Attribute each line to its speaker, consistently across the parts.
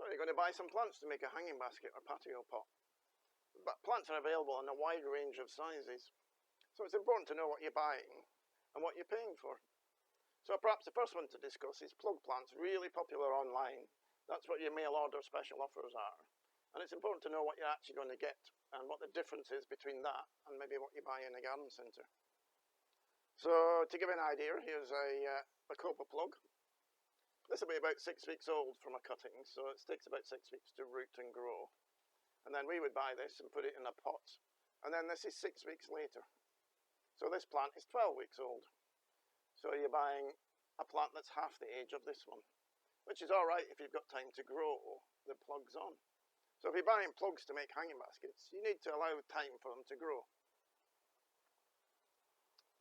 Speaker 1: So you're going to buy some plants to make a hanging basket or patio pot. But plants are available in a wide range of sizes. So it's important to know what you're buying and what you're paying for. So perhaps the first one to discuss is plug plants, really popular online. That's what your mail order special offers are. And it's important to know what you're actually going to get and what the difference is between that and maybe what you buy in a garden centre. So to give you an idea, here's a copper plug. This will be about 6 weeks old from a cutting, so it takes about 6 weeks to root and grow. And then we would buy this and put it in a pot. And then this is 6 weeks later. So this plant is 12 weeks old. So you're buying a plant that's half the age of this one, which is alright if you've got time to grow the plugs on. So if you're buying plugs to make hanging baskets, you need to allow time for them to grow.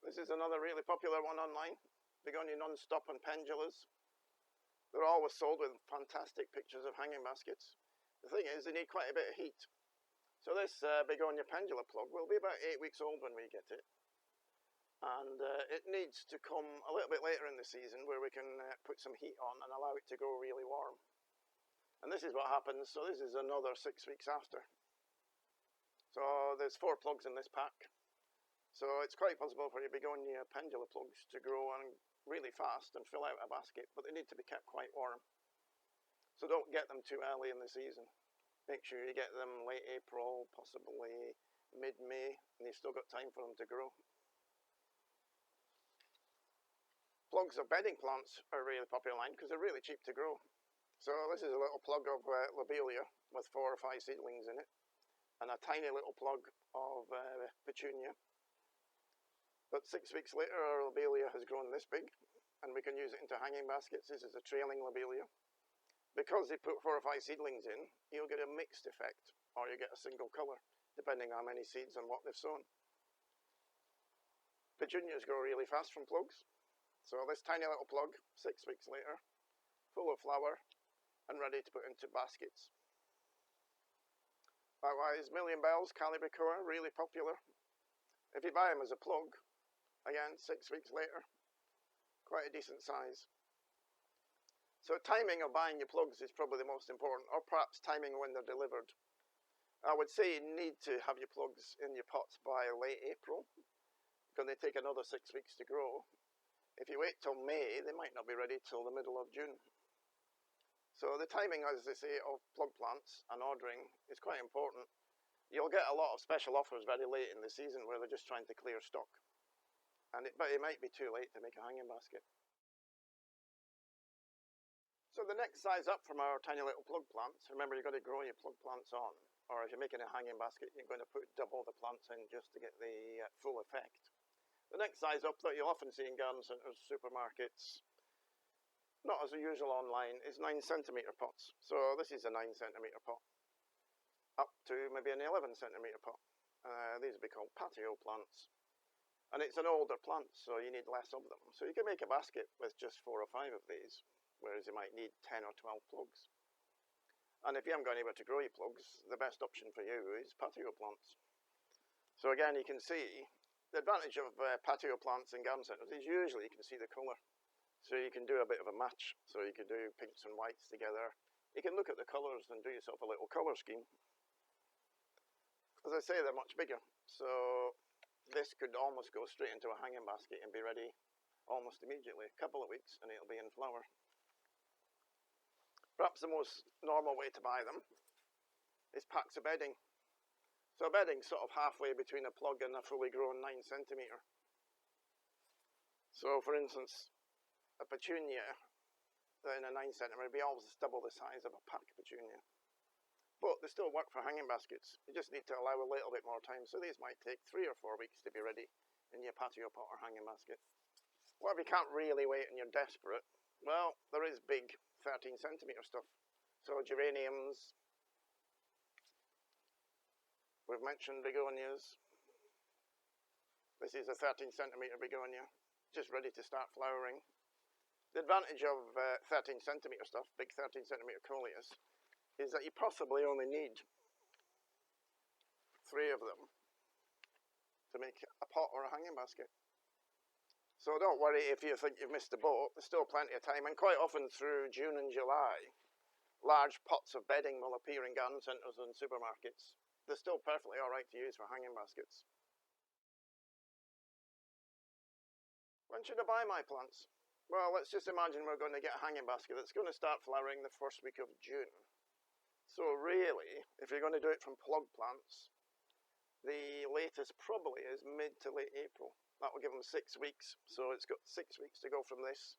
Speaker 1: This is another really popular one online, Begonia Non-Stop and Pendulas. They're always sold with fantastic pictures of hanging baskets. The thing is, they need quite a bit of heat. So this Begonia Pendula plug will be about 8 weeks old when we get it. And it needs to come a little bit later in the season where we can put some heat on and allow it to grow really warm. And this is what happens, so this is another 6 weeks after. So there's 4 plugs in this pack. So it's quite possible for your Begonia Pendula plugs to grow on really fast and fill out a basket, but they need to be kept quite warm. So don't get them too early in the season. Make sure you get them late April, possibly mid-May, and you've still got time for them to grow. Plugs of bedding plants are really popular online because they're really cheap to grow. So this is a little plug of lobelia with 4 or 5 seedlings in it, and a tiny little plug of petunia. But 6 weeks later our lobelia has grown this big, and we can use it into hanging baskets. This is a trailing lobelia. Because they put 4 or 5 seedlings in, you'll get a mixed effect, or you get a single colour, depending on how many seeds and what they've sown. Petunias grow really fast from plugs. So this tiny little plug, 6 weeks later, full of flower and ready to put into baskets. Likewise, Million Bells, Calibrachoa, really popular. If you buy them as a plug, again, 6 weeks later, quite a decent size. So timing of buying your plugs is probably the most important, or perhaps timing when they're delivered. I would say you need to have your plugs in your pots by late April, because they take another 6 weeks to grow. If you wait till May, they might not be ready till the middle of June. So the timing, as they say, of plug plants and ordering is quite important. You'll get a lot of special offers very late in the season where they're just trying to clear stock. But it might be too late to make a hanging basket. So the next size up from our tiny little plug plants, remember you've got to grow your plug plants on, or if you're making a hanging basket, you're going to put double the plants in just to get the full effect. The next size up that you'll often see in garden centres, supermarkets, not as usual online, is 9 centimetre pots. So this is a 9 centimetre pot, up to maybe an 11 centimetre pot. These will be called patio plants. And it's an older plant, so you need less of them. So you can make a basket with just 4 or 5 of these, whereas you might need 10 or 12 plugs. And if you haven't got anywhere to grow your plugs, the best option for you is patio plants. So again, you can see the advantage of patio plants in garden centres is usually you can see the colour. So you can do a bit of a match. So you can do pinks and whites together. You can look at the colours and do yourself a little colour scheme. As I say, they're much bigger. So this could almost go straight into a hanging basket and be ready almost immediately. A couple of weeks and it'll be in flower. Perhaps the most normal way to buy them is packs of bedding. So bedding's sort of halfway between a plug and a fully grown 9 centimetre. So for instance, a petunia in a 9 centimetre would be almost double the size of a pack petunia. But they still work for hanging baskets. You just need to allow a little bit more time. So these might take 3 or 4 weeks to be ready in your patio pot or hanging basket. Well, if you can't really wait and you're desperate, well, there is big 13 centimetre stuff. So geraniums, we've mentioned begonias. This is a 13 centimetre begonia, just ready to start flowering. The advantage of 13 centimetre stuff, big 13 centimetre coleus, is that you possibly only need 3 of them to make a pot or a hanging basket. So don't worry if you think you've missed the boat, there's still plenty of time, and quite often through June and July, large pots of bedding will appear in garden centres and supermarkets. They're still perfectly alright to use for hanging baskets. When should I buy my plants? Well, let's just imagine we're going to get a hanging basket that's going to start flowering the first week of June. So really, if you're going to do it from plug plants, the latest probably is mid to late April. That will give them 6 weeks. So it's got 6 weeks to go from this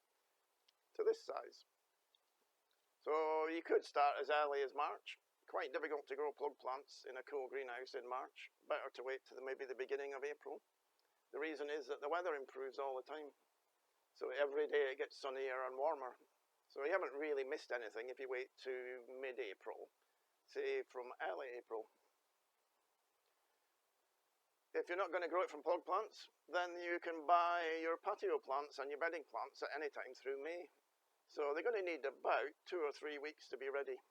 Speaker 1: to this size. So you could start as early as March. Quite difficult to grow plug plants in a cool greenhouse in March. Better to wait to maybe the beginning of April. The reason is that the weather improves all the time. So every day it gets sunnier and warmer. So you haven't really missed anything if you wait to mid-April, say from early April. If you're not going to grow it from plug plants, then you can buy your patio plants and your bedding plants at any time through May. So they're going to need about 2 or 3 weeks to be ready.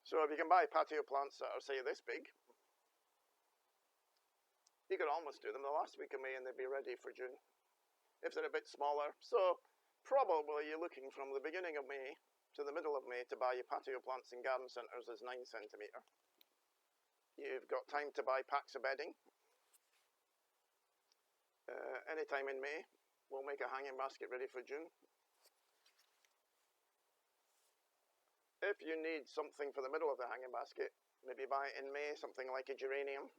Speaker 1: So if you can buy patio plants that are, say, this big, you could almost do them the last week of May and they'd be ready for June. If they're a bit smaller. So probably you're looking from the beginning of May to the middle of May to buy your patio plants in garden centres as 9 centimetre. You've got time to buy packs of bedding. Anytime in May, we'll make a hanging basket ready for June. If you need something for the middle of the hanging basket, maybe buy it in May, something like a geranium.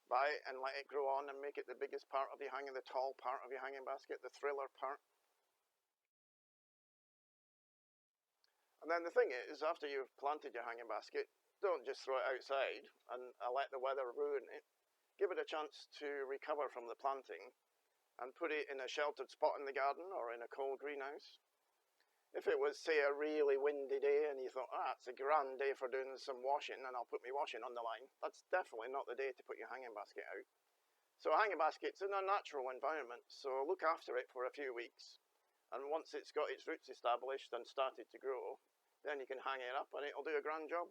Speaker 1: Buy it and let it grow on and make it the biggest part of your hanging, the tall part of your hanging basket, the thriller part. And then the thing is, after you've planted your hanging basket, don't just throw it outside and let the weather ruin it. Give it a chance to recover from the planting and put it in a sheltered spot in the garden or in a cold greenhouse. If it was, say, a really windy day and you thought, it's a grand day for doing some washing and I'll put my washing on the line, that's definitely not the day to put your hanging basket out. So a hanging basket's in a natural environment, so look after it for a few weeks. And once it's got its roots established and started to grow, then you can hang it up and it'll do a grand job.